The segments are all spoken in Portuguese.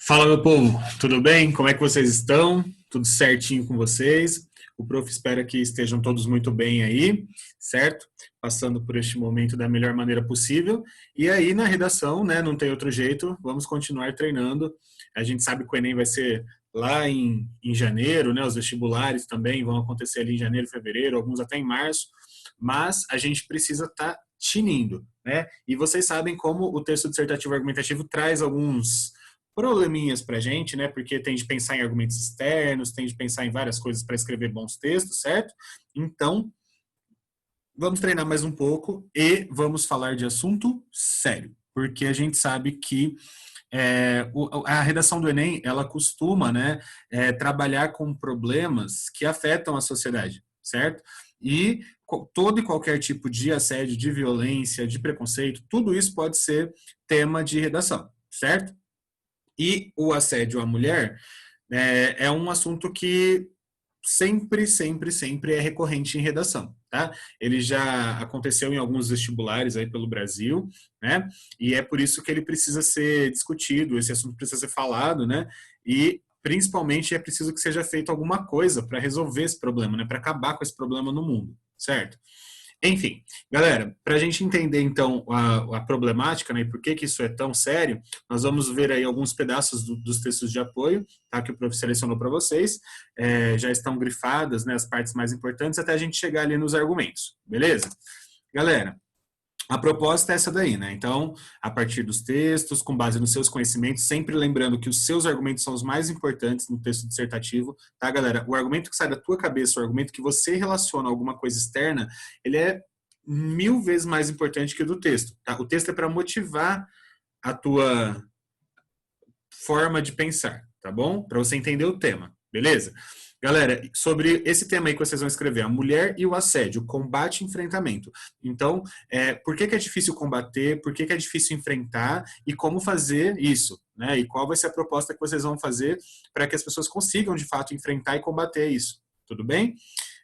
Fala, meu povo, tudo bem? Como é que vocês estão? Tudo certinho com vocês? O prof espera que estejam todos muito bem aí, certo? Passando por este momento da melhor maneira possível. E aí, na redação, né, não tem outro jeito, vamos continuar treinando. A gente sabe que o Enem vai ser lá em janeiro, né? Os vestibulares também vão acontecer ali em janeiro, fevereiro, alguns até em março, mas a gente precisa estar tinindo, né? E vocês sabem como o texto dissertativo argumentativo traz alguns probleminhas para a gente, né? Porque tem de pensar em argumentos externos, tem de pensar em várias coisas para escrever bons textos, certo? Então, vamos treinar mais um pouco e vamos falar de assunto sério, porque a gente sabe que a redação do Enem, ela costuma, né, trabalhar com problemas que afetam a sociedade, certo? E todo e qualquer tipo de assédio, de violência, de preconceito, tudo isso pode ser tema de redação, certo? E o assédio à mulher é um assunto que sempre é recorrente em redação, tá? Ele já aconteceu em alguns vestibulares aí pelo Brasil, né? E é por isso que ele precisa ser discutido, esse assunto precisa ser falado, né? E principalmente é preciso que seja feito alguma coisa para resolver esse problema, né? Para acabar com esse problema no mundo, certo? Enfim, galera, para a gente entender então a problemática, né, e por que isso é tão sério, nós vamos ver aí alguns pedaços dos textos de apoio, tá, que o professor selecionou para vocês, já estão grifadas, né, as partes mais importantes, até a gente chegar ali nos argumentos, beleza? Galera, a proposta é essa daí, né? Então, a partir dos textos, com base nos seus conhecimentos, sempre lembrando que os seus argumentos são os mais importantes no texto dissertativo, tá, galera? O argumento que sai da tua cabeça, o argumento que você relaciona a alguma coisa externa, ele é 1000 vezes mais importante que o do texto, tá? O texto é para motivar a tua forma de pensar, tá bom? Para você entender o tema, beleza? Galera, sobre esse tema aí que vocês vão escrever, a mulher e o assédio, combate e enfrentamento. Então, por que é difícil combater, por que é difícil enfrentar e como fazer isso, né? E qual vai ser a proposta que vocês vão fazer para que as pessoas consigam, de fato, enfrentar e combater isso. Tudo bem?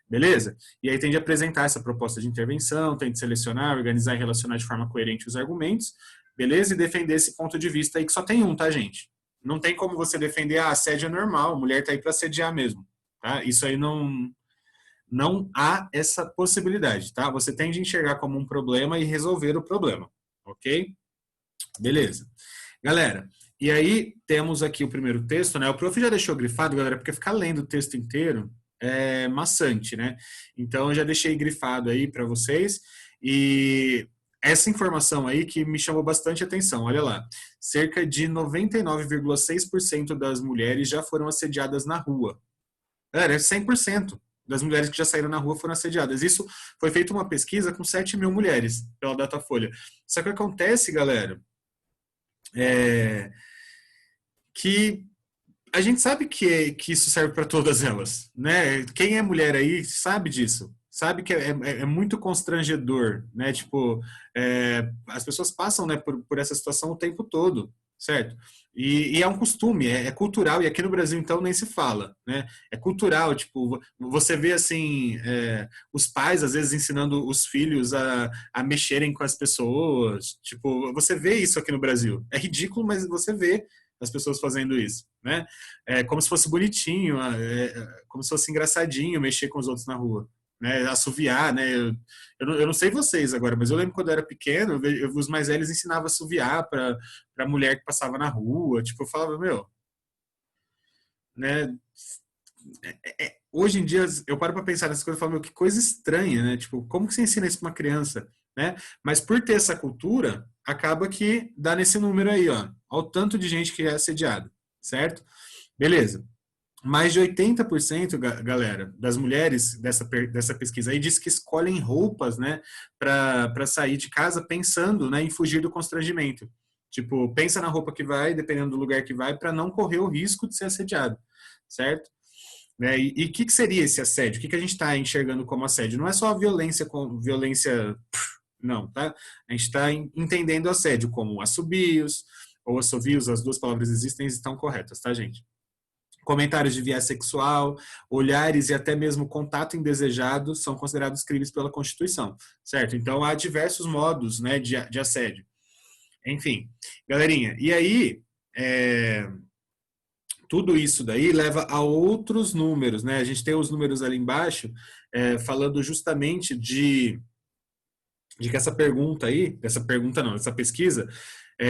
Beleza? E aí tem de apresentar essa proposta de intervenção, tem de selecionar, organizar e relacionar de forma coerente os argumentos, beleza? E defender esse ponto de vista aí que só tem um, tá, gente? Não tem como você defender, assédio é normal, a mulher tá aí para assediar mesmo, tá? Isso aí não há essa possibilidade, tá? Você tem de enxergar como um problema e resolver o problema, ok? Beleza. Galera, e aí temos aqui o primeiro texto, né? O prof já deixou grifado, galera, porque ficar lendo o texto inteiro é maçante, né? Então eu já deixei grifado aí para vocês e essa informação aí que me chamou bastante atenção, olha lá. Cerca de 99,6% das mulheres já foram assediadas na rua. Galera, é 100% das mulheres que já saíram na rua foram assediadas. Isso foi feita uma pesquisa com 7 mil mulheres pela Datafolha. Só que o que acontece, galera, é que a gente sabe que isso serve para todas elas, né? Quem é mulher aí sabe disso, sabe que é muito constrangedor, né? Tipo, as pessoas passam, né, por essa situação o tempo todo, certo? E é um costume, é cultural, e aqui no Brasil, então, nem se fala, né? É cultural, tipo, você vê, assim, os pais, às vezes, ensinando os filhos a mexerem com as pessoas, tipo, você vê isso aqui no Brasil. É ridículo, mas você vê as pessoas fazendo isso, né? É como se fosse bonitinho, como se fosse engraçadinho mexer com os outros na rua, né? Assoviar, né? Eu não sei vocês agora, mas eu lembro quando eu era pequeno, os mais velhos ensinavam a assoviar para mulher que passava na rua, tipo, eu falava, meu, né? Hoje em dia eu paro para pensar nessas coisas e falo, meu, que coisa estranha, né? Tipo, como que você ensina isso para uma criança, né? Mas por ter essa cultura, acaba que dá nesse número aí, ó, ao tanto de gente que é assediada, certo? Beleza. Mais de 80%, galera, das mulheres dessa pesquisa aí diz que escolhem roupas, né, para sair de casa pensando, né, em fugir do constrangimento. Tipo, pensa na roupa que vai, dependendo do lugar que vai, para não correr o risco de ser assediado, certo? Né? E o que seria esse assédio? O que a gente está enxergando como assédio? Não é só a violência com violência, não, tá? A gente está entendendo assédio como assobios ou assovios, as duas palavras existem e estão corretas, tá, gente? Comentários de viés sexual, olhares e até mesmo contato indesejado são considerados crimes pela Constituição, certo? Então há diversos modos, né, de assédio. Enfim, galerinha, e aí, tudo isso daí leva a outros números, né? A gente tem os números ali embaixo, falando justamente de que essa pergunta aí, essa pesquisa,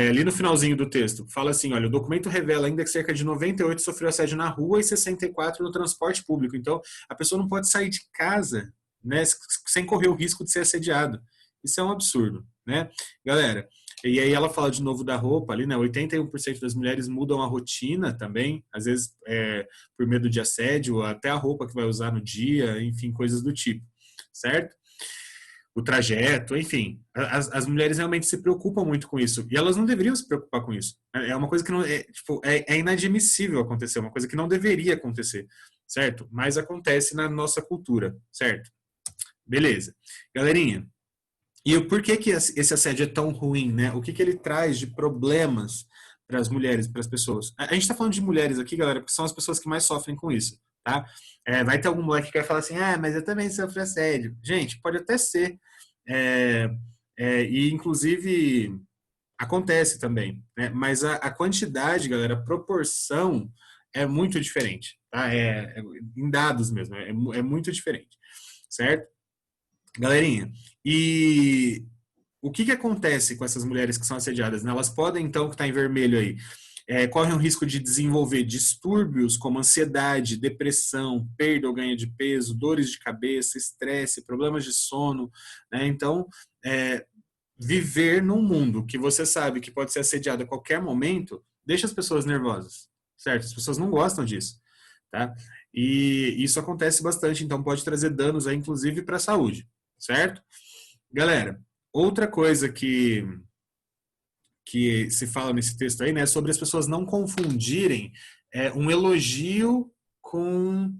ali no finalzinho do texto, fala assim, olha, o documento revela ainda que cerca de 98 sofreu assédio na rua e 64 no transporte público. Então, a pessoa não pode sair de casa, né, sem correr o risco de ser assediado. Isso é um absurdo, né? Galera, e aí ela fala de novo da roupa ali, né? 81% das mulheres mudam a rotina também, às vezes por medo de assédio, até a roupa que vai usar no dia, enfim, coisas do tipo, certo? O trajeto, enfim. As mulheres realmente se preocupam muito com isso. E elas não deveriam se preocupar com isso. É uma coisa que não é inadmissível acontecer, uma coisa que não deveria acontecer, certo? Mas acontece na nossa cultura, certo? Beleza. Galerinha, e o porquê que esse assédio é tão ruim, né? O que ele traz de problemas para as mulheres, para as pessoas? A gente está falando de mulheres aqui, galera, porque são as pessoas que mais sofrem com isso, tá? Vai ter algum moleque que vai falar assim, mas eu também sofro assédio. Gente, pode até ser. É, e, inclusive, acontece também, né? Mas a quantidade, galera, a proporção é muito diferente, tá? Em dados mesmo, é muito diferente, certo? Galerinha, e o que acontece com essas mulheres que são assediadas, né? Elas podem, então, que está em vermelho aí, correm o risco de desenvolver distúrbios como ansiedade, depressão, perda ou ganho de peso, dores de cabeça, estresse, problemas de sono, né? Então, viver num mundo que você sabe que pode ser assediado a qualquer momento, deixa as pessoas nervosas, certo? As pessoas não gostam disso, tá? E isso acontece bastante, então pode trazer danos aí, inclusive, para a saúde, certo? Galera, outra coisa que se fala nesse texto aí, né, é sobre as pessoas não confundirem um elogio com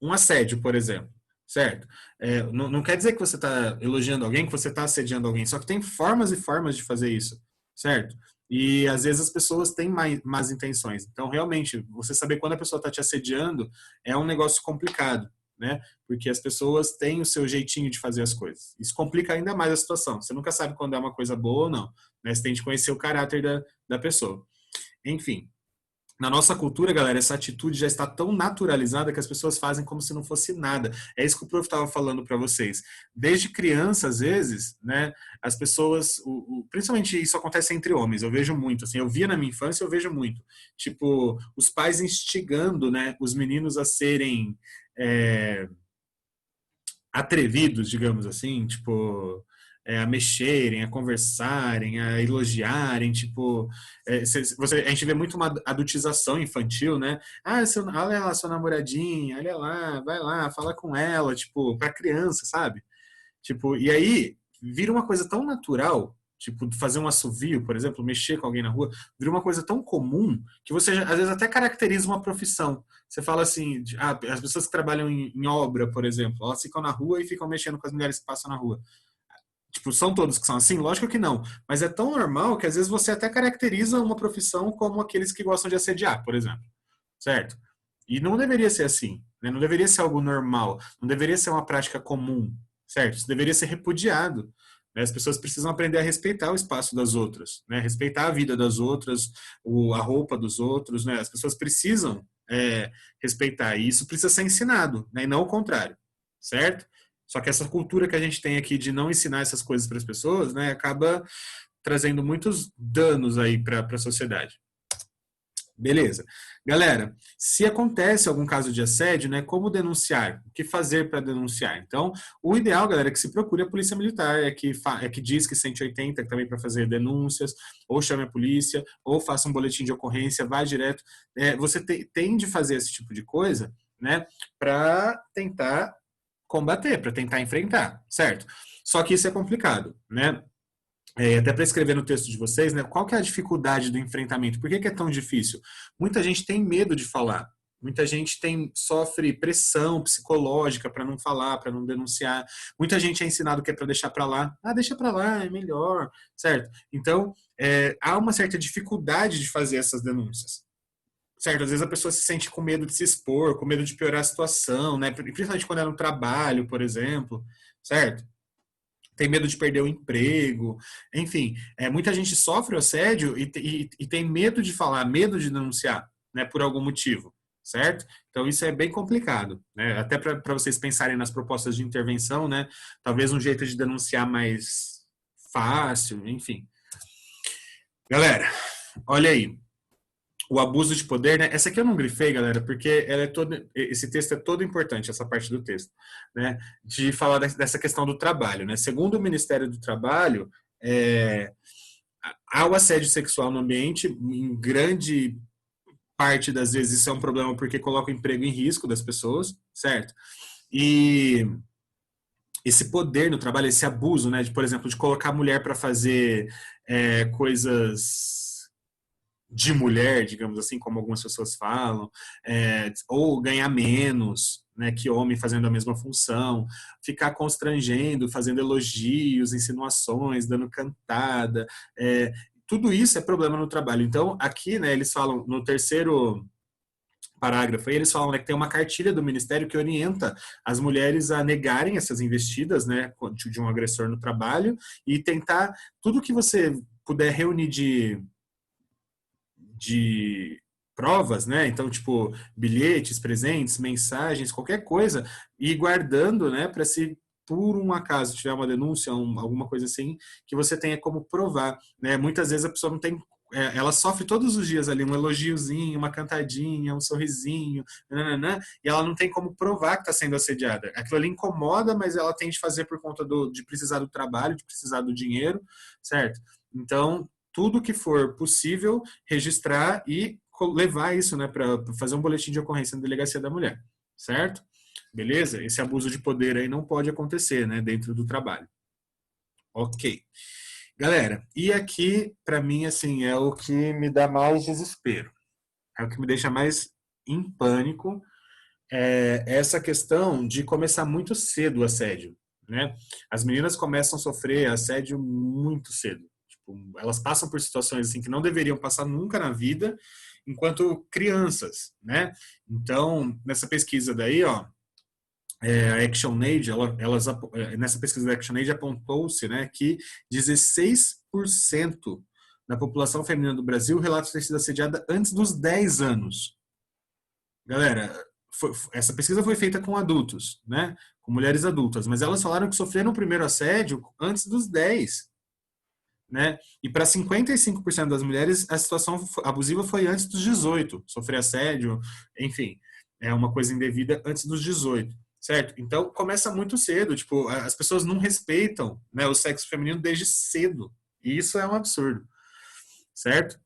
um assédio, por exemplo, certo? Não quer dizer que você está elogiando alguém, que você está assediando alguém, só que tem formas e formas de fazer isso, certo? E às vezes as pessoas têm más intenções. Então, realmente, você saber quando a pessoa está te assediando é um negócio complicado, né? Porque as pessoas têm o seu jeitinho de fazer as coisas. Isso complica ainda mais a situação. Você nunca sabe quando é uma coisa boa ou não, né? Você tem que conhecer o caráter da pessoa. Enfim, na nossa cultura, galera, essa atitude já está tão naturalizada que as pessoas fazem como se não fosse nada. É isso que o prof estava falando para vocês. Desde criança, às vezes, né, as pessoas, principalmente isso acontece entre homens, eu vejo muito, assim, eu via na minha infância, eu vejo muito. Tipo, os pais instigando, né, os meninos a serem atrevidos, digamos assim, tipo, a mexerem, a conversarem, a elogiarem, tipo, a gente vê muito uma adultização infantil, né? Olha lá sua namoradinha, olha lá, vai lá, fala com ela, tipo, pra criança, sabe? Tipo, e aí vira uma coisa tão natural, tipo, fazer um assovio, por exemplo, mexer com alguém na rua, vira uma coisa tão comum que você às vezes até caracteriza uma profissão. Você fala assim, as pessoas que trabalham em obra, por exemplo, elas ficam na rua e ficam mexendo com as mulheres que passam na rua. Tipo, são todos que são assim? Lógico que não. Mas é tão normal que às vezes você até caracteriza uma profissão como aqueles que gostam de assediar, por exemplo. Certo? E não deveria ser assim, né? Não deveria ser algo normal, não deveria ser uma prática comum, certo? Isso deveria ser repudiado. Né? As pessoas precisam aprender a respeitar o espaço das outras, né? Respeitar a vida das outras, a roupa dos outros, né? As pessoas precisam respeitar, e isso precisa ser ensinado, né? E não o contrário, certo? Só que essa cultura que a gente tem aqui de não ensinar essas coisas para as pessoas, né, acaba trazendo muitos danos aí para a sociedade. Beleza. Galera, se acontece algum caso de assédio, né, como denunciar? O que fazer para denunciar? Então, o ideal, galera, é que se procure a polícia militar, que diz que 180 também para fazer denúncias, ou chame a polícia, ou faça um boletim de ocorrência, vá direto. Você tem de fazer esse tipo de coisa, né, para tentar combater, para tentar enfrentar, certo? Só que isso é complicado, né? Até para escrever no texto de vocês, né? Qual que é a dificuldade do enfrentamento? Por que é tão difícil? Muita gente tem medo de falar. Muita gente sofre pressão psicológica para não falar, para não denunciar. Muita gente é ensinado que é para deixar para lá. Deixa para lá, é melhor, certo? Então, há uma certa dificuldade de fazer essas denúncias. Certo, às vezes a pessoa se sente com medo de se expor, com medo de piorar a situação, né? Principalmente quando é no trabalho, por exemplo, certo? Tem medo de perder o emprego, enfim, muita gente sofre o assédio e tem medo de falar, medo de denunciar, né, por algum motivo, certo? Então isso é bem complicado, né? Até para vocês pensarem nas propostas de intervenção, né? Talvez um jeito de denunciar mais fácil, enfim. Galera, olha aí. O abuso de poder, né? Essa aqui eu não grifei, galera, porque ela é todo, esse texto é todo importante, essa parte do texto, né? De falar dessa questão do trabalho, né? Segundo o Ministério do Trabalho, há o assédio sexual no ambiente, em grande parte das vezes isso é um problema porque coloca o emprego em risco das pessoas, certo? E esse poder no trabalho, esse abuso, né? De, por exemplo, de colocar a mulher para fazer coisas de mulher, digamos assim, como algumas pessoas falam, ou ganhar menos, né, que homem fazendo a mesma função, ficar constrangendo, fazendo elogios, insinuações, dando cantada, tudo isso é problema no trabalho. Então, aqui, né, eles falam no terceiro parágrafo, aí eles falam, né, que tem uma cartilha do Ministério que orienta as mulheres a negarem essas investidas, né, de um agressor no trabalho e tentar tudo que você puder reunir de provas, né? Então, tipo, bilhetes, presentes, mensagens, qualquer coisa, e guardando, né, para se por um acaso tiver uma denúncia, alguma coisa assim, que você tenha como provar, né? Muitas vezes a pessoa não tem ela sofre todos os dias ali um elogiozinho, uma cantadinha, um sorrisinho, nananã, e ela não tem como provar que está sendo assediada. Aquilo ali incomoda, mas ela tem de fazer por conta de precisar do trabalho, de precisar do dinheiro, certo? Então, tudo que for possível, registrar e levar isso, né, para fazer um boletim de ocorrência na delegacia da mulher, certo? Beleza? Esse abuso de poder aí não pode acontecer, né, dentro do trabalho. Ok. Galera, e aqui, para mim, assim, é o que me dá mais desespero. É o que me deixa mais em pânico, essa questão de começar muito cedo o assédio, né? As meninas começam a sofrer assédio muito cedo. Tipo, elas passam por situações assim que não deveriam passar nunca na vida, enquanto crianças, né? Então, nessa pesquisa daí, ó, a ActionAid, nessa pesquisa da ActionAid apontou-se, né, que 16% da população feminina do Brasil relata ter sido assediada antes dos 10 anos. Galera, essa pesquisa foi feita com adultos, né? Com mulheres adultas, mas elas falaram que sofreram o primeiro assédio antes dos 10, né? E para 55% das mulheres, a situação abusiva foi antes dos 18. Sofrer assédio, enfim, é uma coisa indevida antes dos 18, certo? Então, começa muito cedo, tipo, as pessoas não respeitam, né, o sexo feminino desde cedo. E isso é um absurdo, certo?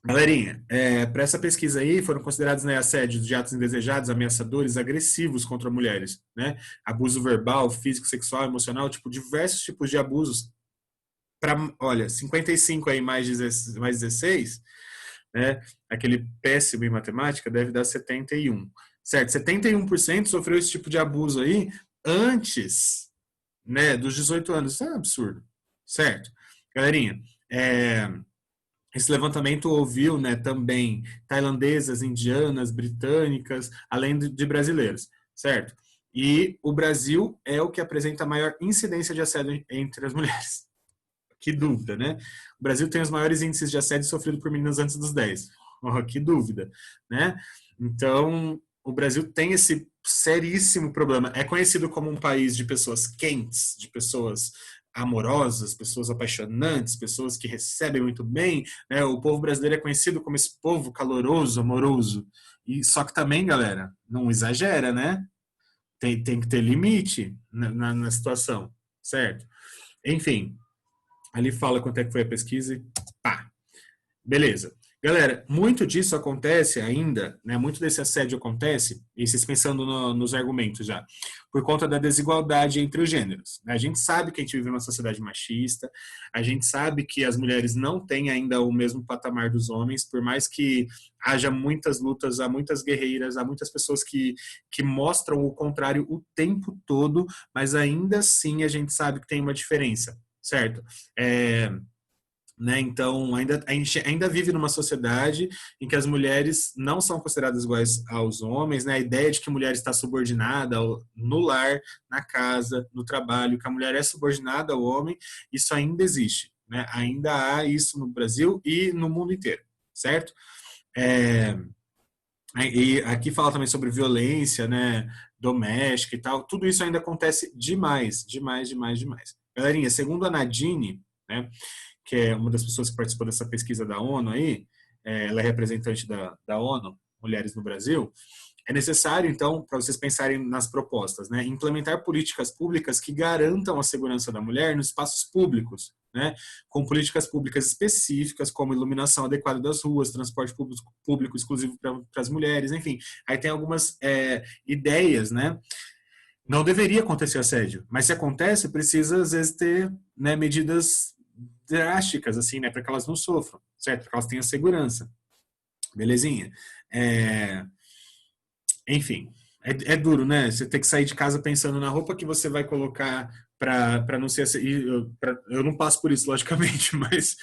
Galerinha, para essa pesquisa aí foram considerados, né, assédios de atos indesejados, ameaçadores, agressivos contra mulheres, né? Abuso verbal, físico, sexual, emocional, tipo, diversos tipos de abusos. Olha, 55 aí mais 16, né? Aquele péssimo em matemática deve dar 71, certo? 71% sofreu esse tipo de abuso aí antes, né, dos 18 anos. Isso é um absurdo, certo? Galerinha, esse levantamento ouviu, né, também tailandesas, indianas, britânicas, além de brasileiros, certo? E o Brasil é o que apresenta a maior incidência de assédio entre as mulheres. Que dúvida, né? O Brasil tem os maiores índices de assédio sofrido por meninas antes dos 10. Oh, que dúvida, né? Então, o Brasil tem esse seríssimo problema. É conhecido como um país de pessoas quentes, de pessoas amorosas, pessoas apaixonantes, pessoas que recebem muito bem, né? O povo brasileiro é conhecido como esse povo caloroso, amoroso. E só que também, galera, não exagera, né? Tem que ter limite na situação, certo? Enfim, ali fala quanto é que foi a pesquisa e pá. Beleza. Galera, muito disso acontece ainda, né? Muito desse assédio acontece, e vocês pensando nos argumentos já, por conta da desigualdade entre os gêneros. A gente sabe que a gente vive numa sociedade machista, a gente sabe que as mulheres não têm ainda o mesmo patamar dos homens, por mais que haja muitas lutas, há muitas guerreiras, há muitas pessoas que mostram o contrário o tempo todo, mas ainda assim a gente sabe que tem uma diferença, certo? Né? Então, a gente ainda vive numa sociedade em que as mulheres não são consideradas iguais aos homens, né? A ideia de que a mulher está subordinada no lar, na casa, no trabalho, que a mulher é subordinada ao homem, isso ainda existe, né? Ainda há isso no Brasil e no mundo inteiro, certo? E aqui fala também sobre violência, né, doméstica e tal. Tudo isso ainda acontece demais, demais, demais, demais. Galerinha, segundo a Nadine, né, que é uma das pessoas que participou dessa pesquisa da ONU aí, ela é representante da ONU, Mulheres no Brasil, é necessário, então, para vocês pensarem nas propostas, né, implementar políticas públicas que garantam a segurança da mulher nos espaços públicos, né, com políticas públicas específicas, como iluminação adequada das ruas, transporte público exclusivo para as mulheres, enfim. Aí tem algumas ideias, né? Não deveria acontecer assédio, mas se acontece, precisa, às vezes, ter, né, medidas drásticas, assim, né, para que elas não sofram, certo? Para que elas tenham segurança. Belezinha? Enfim, é duro, né? Você tem que sair de casa pensando na roupa que você vai colocar para não ser assim. Eu não passo por isso, logicamente, mas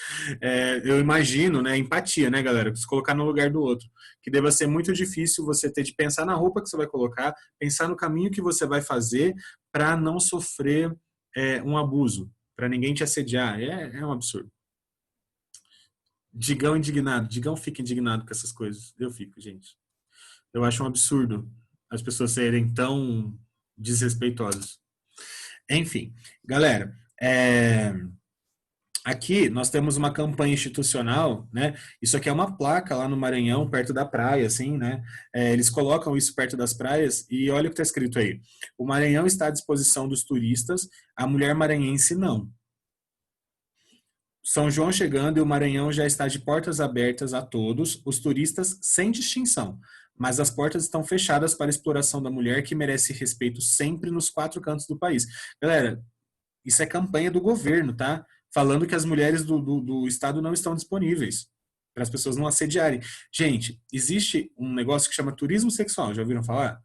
eu imagino, né? Empatia, né, galera? Se colocar no lugar do outro. Que deva ser muito difícil você ter de pensar na roupa que você vai colocar, pensar no caminho que você vai fazer para não sofrer um abuso, para ninguém te assediar. É um absurdo. Digão indignado. Digão fica indignado com essas coisas. Eu fico, gente. Eu acho um absurdo as pessoas serem tão desrespeitosas. Enfim, galera, aqui nós temos uma campanha institucional, né? Isso aqui é uma placa lá no Maranhão, perto da praia, assim, né? Eles colocam isso perto das praias e olha o que está escrito aí. O Maranhão está à disposição dos turistas, a mulher maranhense não. São João chegando e o Maranhão já está de portas abertas a todos, os turistas sem distinção. Mas as portas estão fechadas para a exploração da mulher que merece respeito sempre nos 4 cantos do país. Galera, isso é campanha do governo, tá? Falando que as mulheres do estado não estão disponíveis para as pessoas não assediarem. Gente, existe um negócio que chama turismo sexual, já ouviram falar?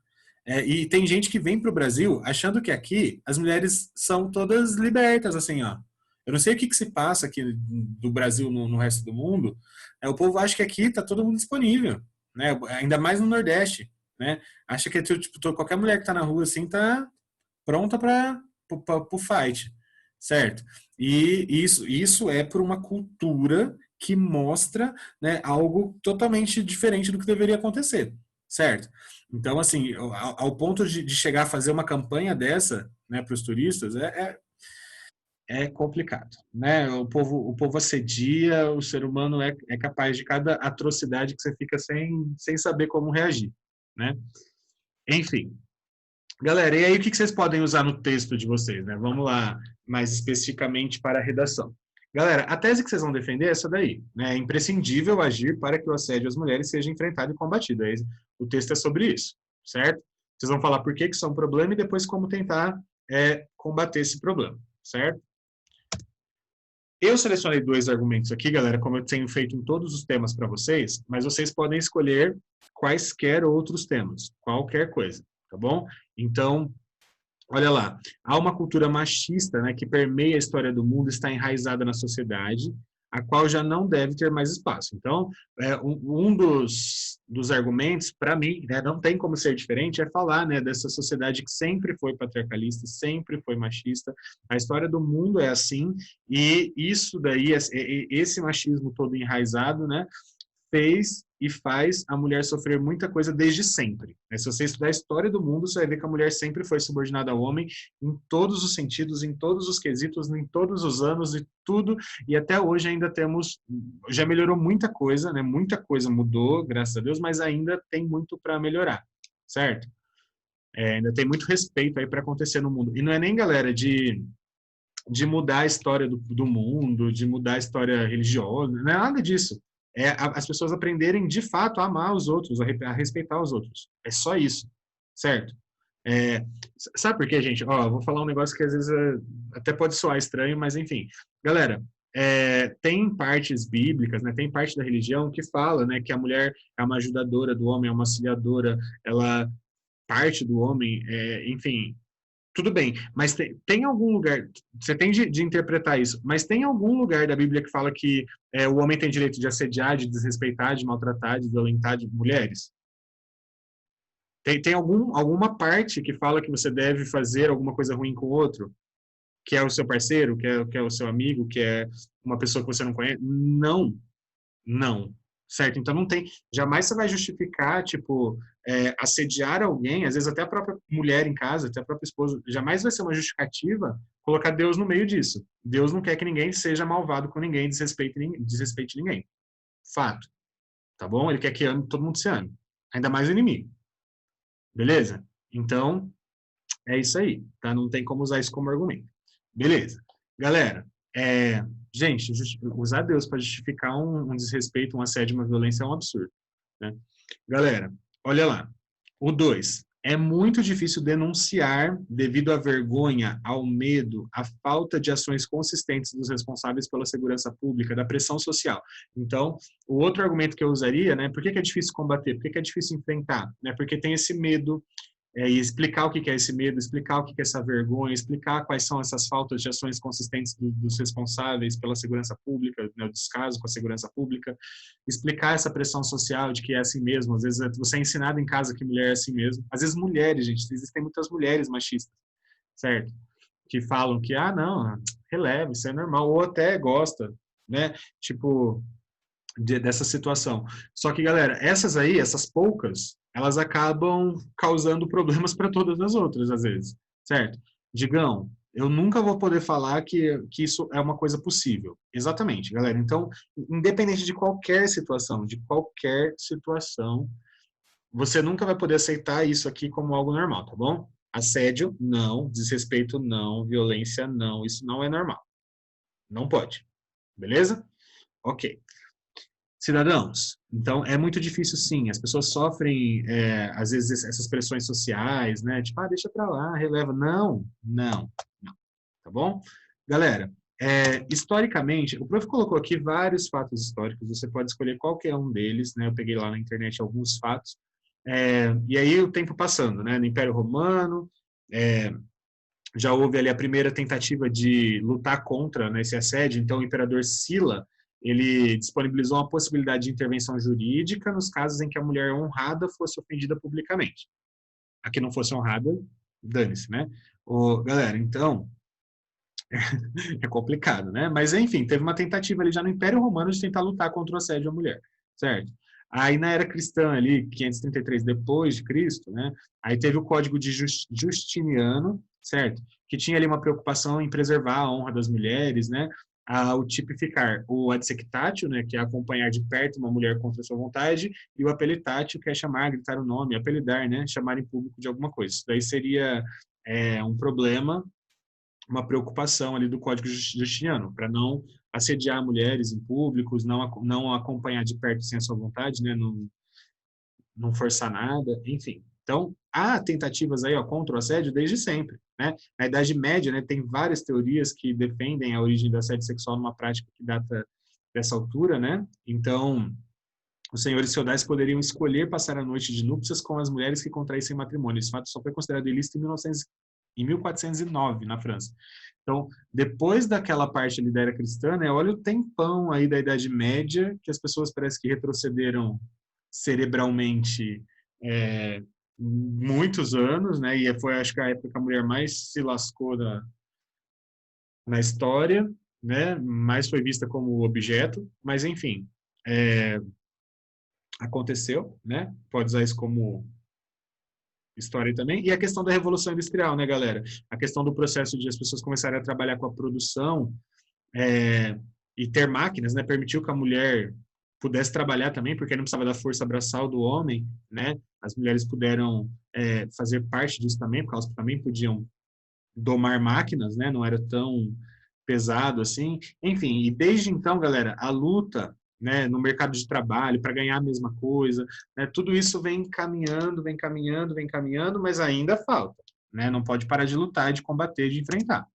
E tem gente que vem para o Brasil achando que aqui as mulheres são todas libertas, assim, ó. Eu não sei o que se passa aqui do Brasil no resto do mundo. O povo acha que aqui está todo mundo disponível, né? Ainda mais no Nordeste, né? Acha que tipo, qualquer mulher que está na rua assim tá pronta para o fight, certo? E isso é por uma cultura que mostra, né, algo totalmente diferente do que deveria acontecer, certo? Então, assim, ao ponto de chegar a fazer uma campanha dessa, né, para os turistas, é complicado, né? O povo assedia, o ser humano é capaz de cada atrocidade que você fica sem saber como reagir, né? Enfim, galera, e aí o que vocês podem usar no texto de vocês, né? Vamos lá, mais especificamente para a redação. Galera, a tese que vocês vão defender é essa daí, né? É imprescindível agir para que o assédio às mulheres seja enfrentado e combatido. O texto é sobre isso, certo? Vocês vão falar por que isso é um problema e depois como tentar combater esse problema, certo? Eu selecionei 2 argumentos aqui, galera, como eu tenho feito em todos os temas para vocês, mas vocês podem escolher quaisquer outros temas, qualquer coisa, tá bom? Então, olha lá, há uma cultura machista, né, que permeia a história do mundo, está enraizada na sociedade, a qual já não deve ter mais espaço. Então, um dos argumentos, para mim, né, não tem como ser diferente, é falar, né, dessa sociedade que sempre foi patriarcalista, sempre foi machista. A história do mundo é assim, e isso daí, esse machismo todo enraizado, né, fez e faz a mulher sofrer muita coisa desde sempre. Se você estudar a história do mundo, você vai ver que a mulher sempre foi subordinada ao homem em todos os sentidos, em todos os quesitos, em todos os anos e tudo. E até hoje ainda temos, já melhorou muita coisa, né? Muita coisa mudou, graças a Deus, mas ainda tem muito para melhorar, certo? Ainda tem muito respeito aí para acontecer no mundo. E não é nem, galera, de mudar a história do mundo, de mudar a história religiosa, não é nada disso. As pessoas aprenderem de fato a amar os outros, a respeitar os outros. É só isso, certo? Sabe por quê, gente? Ó, vou falar um negócio que às vezes até pode soar estranho, mas enfim. Galera, tem partes bíblicas, né, tem parte da religião que fala, né, que a mulher é uma ajudadora do homem, é uma auxiliadora, ela parte do homem, enfim, tudo bem, mas tem algum lugar, você tem de interpretar isso, mas tem algum lugar da Bíblia que fala que o homem tem direito de assediar, de desrespeitar, de maltratar, de violentar de mulheres? Tem alguma parte que fala que você deve fazer alguma coisa ruim com o outro? Que é o seu parceiro, que é o seu amigo, que é uma pessoa que você não conhece? Não, não, certo? Então não tem, jamais você vai justificar, tipo, assediar alguém, às vezes até a própria mulher em casa, até a própria esposa, jamais vai ser uma justificativa colocar Deus no meio disso. Deus não quer que ninguém seja malvado com ninguém, desrespeite ninguém. Fato, tá bom? Ele quer que todo mundo se ame, ainda mais o inimigo. Beleza? Então, é isso aí, tá? Não tem como usar isso como argumento. Beleza. Galera, gente, usar Deus para justificar um desrespeito, um assédio, uma violência é um absurdo, né? Galera, olha lá. O 2. É muito difícil denunciar devido à vergonha, ao medo, à falta de ações consistentes dos responsáveis pela segurança pública, da pressão social. Então, o outro argumento que eu usaria, né? Por que é difícil combater? Por que é difícil enfrentar? Né? Porque tem esse medo, e explicar o que é esse medo, explicar o que é essa vergonha, explicar quais são essas faltas de ações consistentes dos responsáveis pela segurança pública, né, o descaso com a segurança pública, explicar essa pressão social de que é assim mesmo. Às vezes você é ensinado em casa que mulher é assim mesmo. Às vezes mulheres, gente, existem muitas mulheres machistas, certo? Que falam que, não, releva, isso é normal, ou até gosta, né? Tipo, dessa situação. Só que, galera, essas poucas, elas acabam causando problemas para todas as outras, às vezes, certo? Digão, eu nunca vou poder falar que isso é uma coisa possível. Exatamente, galera. Então, independente de qualquer situação, você nunca vai poder aceitar isso aqui como algo normal, tá bom? Assédio, não. Desrespeito, não. Violência, não. Isso não é normal. Não pode. Beleza? Ok. Cidadãos, então é muito difícil sim, as pessoas sofrem, às vezes, essas pressões sociais, né? Tipo, deixa pra lá, releva. Não, não, não, tá bom? Galera, historicamente, o prof colocou aqui vários fatos históricos, você pode escolher qualquer um deles, né? Eu peguei lá na internet alguns fatos, e aí o tempo passando, né? No Império Romano, já houve ali a primeira tentativa de lutar contra, né, esse assédio, então o imperador Sila, ele disponibilizou uma possibilidade de intervenção jurídica nos casos em que a mulher honrada fosse ofendida publicamente. A que não fosse honrada, dane-se, né? Galera, então, é complicado, né? Mas, enfim, teve uma tentativa ali já no Império Romano de tentar lutar contra o assédio à mulher, certo? Aí, na era cristã ali, 533 depois de Cristo, né? Aí teve o Código de Justiniano, certo? Que tinha ali uma preocupação em preservar a honra das mulheres, né? O tipificar o adsequitatio, né? Que é acompanhar de perto uma mulher contra a sua vontade, e o apelitatio, que é chamar, gritar o nome, apelidar, né? Chamar em público de alguma coisa. Isso daí seria um problema, uma preocupação ali do Código Justiniano, para não assediar mulheres em públicos, não acompanhar de perto sem a sua vontade, né, não forçar nada, enfim. Então, há tentativas aí, contra o assédio desde sempre, né? Na Idade Média, né, tem várias teorias que defendem a origem do assédio sexual numa prática que data dessa altura, né? Então, os senhores feudais poderiam escolher passar a noite de núpcias com as mulheres que contraíssem matrimônio. Esse fato só foi considerado ilícito em 1409, na França. Então, depois daquela parte ali da era cristã, né, olha o tempão aí da Idade Média, que as pessoas parece que retrocederam cerebralmente muitos anos, né, e foi, acho que, a época que a mulher mais se lascou na história, né, mais foi vista como objeto, mas, enfim, aconteceu, né, pode usar isso como história também. E a questão da Revolução Industrial, né, galera? A questão do processo de as pessoas começarem a trabalhar com a produção e ter máquinas, né? Permitiu que a mulher pudesse trabalhar também, porque não precisava da força braçal do homem, né? As mulheres puderam fazer parte disso também, porque elas também podiam domar máquinas, né? Não era tão pesado assim. Enfim, e desde então, galera, a luta, né, no mercado de trabalho para ganhar a mesma coisa, né, tudo isso vem caminhando, vem caminhando, vem caminhando, mas ainda falta, né? Não pode parar de lutar, de combater, de enfrentar.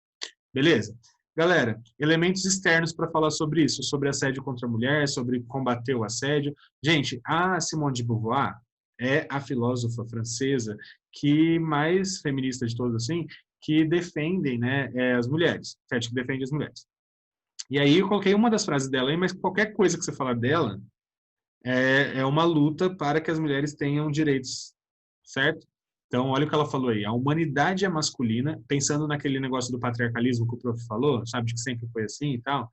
Beleza? Galera, elementos externos para falar sobre isso, sobre assédio contra a mulher, sobre combater o assédio. Gente, a Simone de Beauvoir é a filósofa francesa que mais feminista de todos, assim, que defendem, né, as mulheres, certo? Que defende as mulheres. E aí eu coloquei uma das frases dela aí, mas qualquer coisa que você falar dela é uma luta para que as mulheres tenham direitos, certo? Então, olha o que ela falou aí. A humanidade é masculina, pensando naquele negócio do patriarcalismo que o prof falou, sabe, de que sempre foi assim e tal.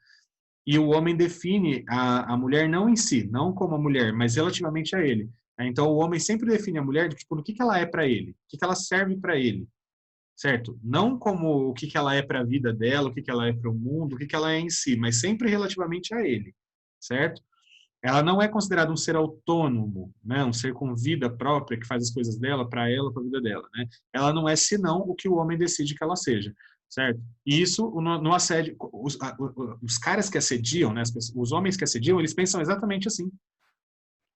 e o homem define a mulher não em si, não como a mulher, mas relativamente a ele. Então, o homem sempre define a mulher tipo, no que ela é para ele, o que ela serve para ele, certo? Não como o que ela é para a vida dela, o que ela é para o mundo, o que ela é em si, mas sempre relativamente a ele, certo? Ela não é considerada um ser autônomo, né? Um ser com vida própria, que faz as coisas dela, para ela, para a vida dela, né? Ela não é senão o que o homem decide que ela seja, certo? E isso, no assédio, os caras que assediam, né? Os homens que assediam, eles pensam exatamente assim.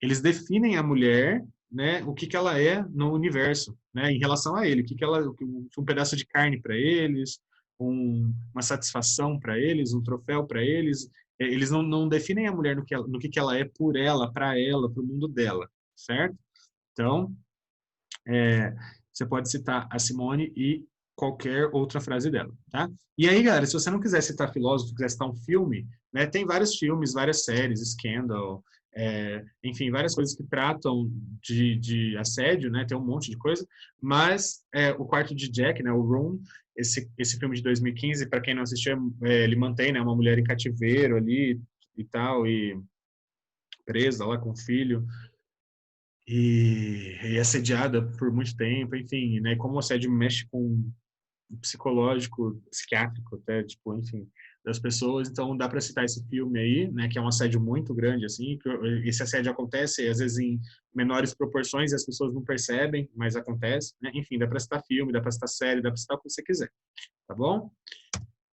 Eles definem a mulher, né? O que ela é no universo, né? Em relação a ele, o que ela, um pedaço de carne para eles, uma satisfação para eles, um troféu para eles. Eles não definem a mulher no que ela é por ela, para ela, para o mundo dela, certo? Então, você pode citar a Simone e qualquer outra frase dela, tá? E aí, galera, se você não quiser citar filósofo, quiser citar um filme, né, tem vários filmes, várias séries, Scandal, enfim, várias coisas que tratam de assédio, né, tem um monte de coisa, mas o Quarto de Jack, né, o Room, esse filme de 2015, para quem não assistiu, ele mantém, né, uma mulher em cativeiro ali e tal, e presa lá com o filho, e assediada por muito tempo, enfim, né, como o assédio mexe com o psicológico, psiquiátrico até, tipo, enfim, das pessoas, então dá para citar esse filme aí, né, que é um assédio muito grande, assim, que esse assédio acontece, às vezes, em menores proporções e as pessoas não percebem, mas acontece, né, enfim, dá para citar filme, dá para citar série, dá para citar o que você quiser, tá bom?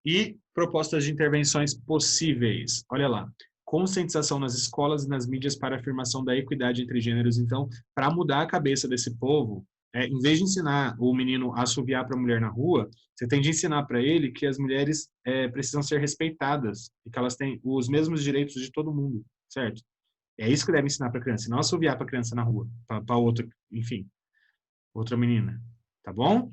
E propostas de intervenções possíveis. Olha lá. Conscientização nas escolas e nas mídias para a afirmação da equidade entre gêneros. Então, para mudar a cabeça desse povo, em vez de ensinar o menino a assoviar para a mulher na rua, você tem de ensinar para ele que as mulheres precisam ser respeitadas e que elas têm os mesmos direitos de todo mundo, certo? É isso que deve ensinar para a criança, não assoviar para a criança na rua, para outra, enfim, outra menina, tá bom?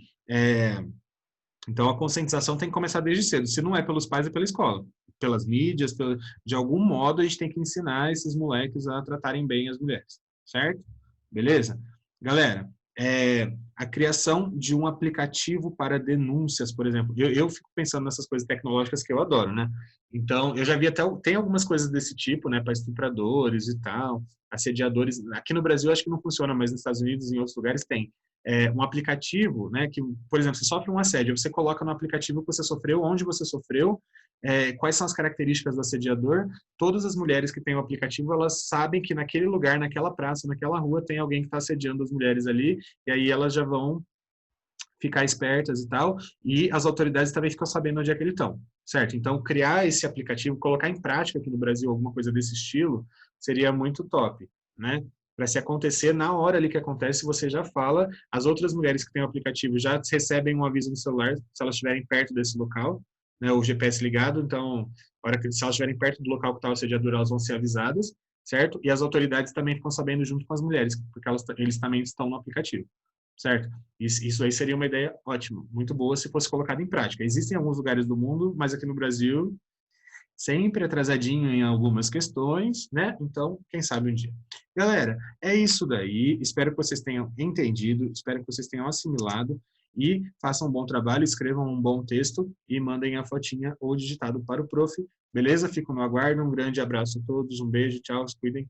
Então, a conscientização tem que começar desde cedo. Se não é pelos pais, é pela escola. Pelas mídias, de algum modo, a gente tem que ensinar esses moleques a tratarem bem as mulheres. Certo? Beleza? Galera, a criação de um aplicativo para denúncias, por exemplo. Eu fico pensando nessas coisas tecnológicas que eu adoro, né? Então, eu já vi até... Tem algumas coisas desse tipo, né? Para estupradores e tal, assediadores. Aqui no Brasil, acho que não funciona, mas nos Estados Unidos e em outros lugares tem um aplicativo, né, que, por exemplo, você sofre um assédio, você coloca no aplicativo que você sofreu, onde você sofreu, quais são as características do assediador. Todas as mulheres que têm o aplicativo, elas sabem que naquele lugar, naquela praça, naquela rua, tem alguém que está assediando as mulheres ali, e aí elas já vão ficar espertas e tal, e as autoridades também ficam sabendo onde é que eles estão, certo? Então, criar esse aplicativo, colocar em prática aqui no Brasil alguma coisa desse estilo, seria muito top, né? Para se acontecer, na hora ali que acontece, você já fala, as outras mulheres que têm o aplicativo já recebem um aviso no celular, se elas estiverem perto desse local, né, o GPS ligado, então, se elas estiverem perto do local que está o assediador, elas vão ser avisadas, certo? E as autoridades também ficam sabendo junto com as mulheres, porque eles também estão no aplicativo, certo? Isso aí seria uma ideia ótima, muito boa se fosse colocada em prática. Existem alguns lugares do mundo, mas aqui no Brasil, sempre atrasadinho em algumas questões, né? Então, quem sabe um dia. Galera, é isso daí. Espero que vocês tenham entendido, espero que vocês tenham assimilado e façam um bom trabalho, escrevam um bom texto e mandem a fotinha ou digitado para o prof. Beleza? Fico no aguardo. Um grande abraço a todos, um beijo, tchau, se cuidem.